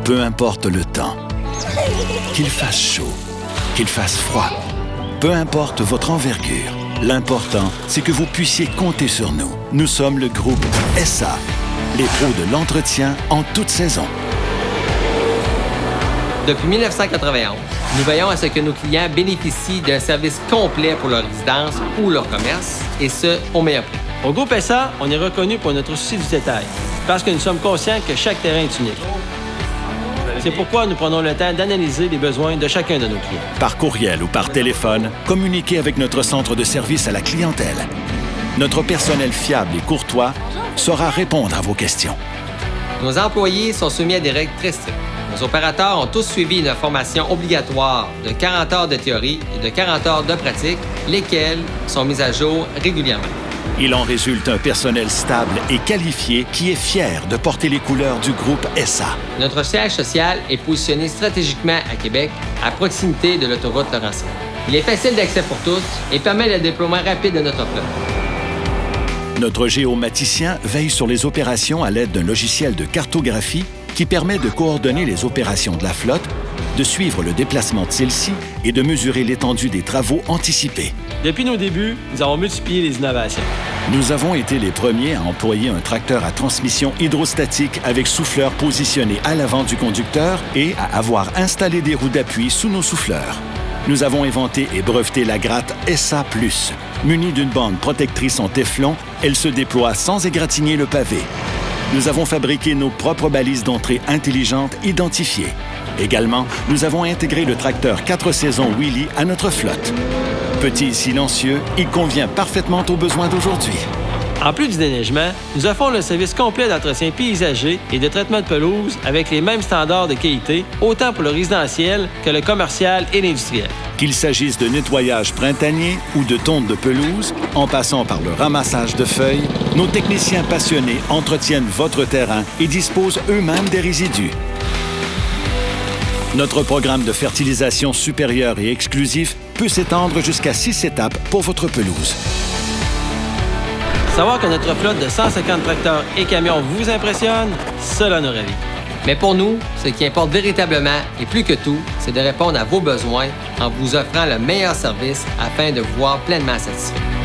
Peu importe le temps, qu'il fasse chaud, qu'il fasse froid, peu importe votre envergure, l'important, c'est que vous puissiez compter sur nous. Nous sommes le groupe SA, les pros de l'entretien en toute saison. Depuis 1991, nous veillons à ce que nos clients bénéficient d'un service complet pour leur résidence ou leur commerce, et ce, au meilleur prix. Au groupe SA, on est reconnu pour notre souci du détail, parce que nous sommes conscients que chaque terrain est unique. C'est pourquoi nous prenons le temps d'analyser les besoins de chacun de nos clients. Par courriel ou par téléphone, communiquez avec notre centre de service à la clientèle. Notre personnel fiable et courtois saura répondre à vos questions. Nos employés sont soumis à des règles très strictes. Nos opérateurs ont tous suivi une formation obligatoire de 40 heures de théorie et de 40 heures de pratique, lesquelles sont mises à jour régulièrement. Il en résulte un personnel stable et qualifié qui est fier de porter les couleurs du groupe SA. Notre siège social est positionné stratégiquement à Québec, à proximité de l'autoroute Laurentienne. Il est facile d'accès pour tous et permet le déploiement rapide de notre flotte. Notre géomaticien veille sur les opérations à l'aide d'un logiciel de cartographie qui permet de coordonner les opérations de la flotte, de suivre le déplacement de celle-ci et de mesurer l'étendue des travaux anticipés. Depuis nos débuts, nous avons multiplié les innovations. Nous avons été les premiers à employer un tracteur à transmission hydrostatique avec souffleur positionné à l'avant du conducteur et à avoir installé des roues d'appui sous nos souffleurs. Nous avons inventé et breveté la gratte SA+. Munie d'une bande protectrice en téflon, elle se déploie sans égratigner le pavé. Nous avons fabriqué nos propres balises d'entrée intelligentes identifiées. Également, nous avons intégré le tracteur 4 saisons Wheelie à notre flotte. Petit et silencieux, il convient parfaitement aux besoins d'aujourd'hui. En plus du déneigement, nous offrons le service complet d'entretien paysager et de traitement de pelouse avec les mêmes standards de qualité, autant pour le résidentiel que le commercial et l'industriel. Qu'il s'agisse de nettoyage printanier ou de tonte de pelouse, en passant par le ramassage de feuilles, nos techniciens passionnés entretiennent votre terrain et disposent eux-mêmes des résidus. Notre programme de fertilisation supérieur et exclusif peut s'étendre jusqu'à 6 étapes pour votre pelouse. Savoir que notre flotte de 150 tracteurs et camions vous impressionne, cela nous ravit. Mais pour nous, ce qui importe véritablement, et plus que tout, c'est de répondre à vos besoins en vous offrant le meilleur service afin de vous voir pleinement satisfait.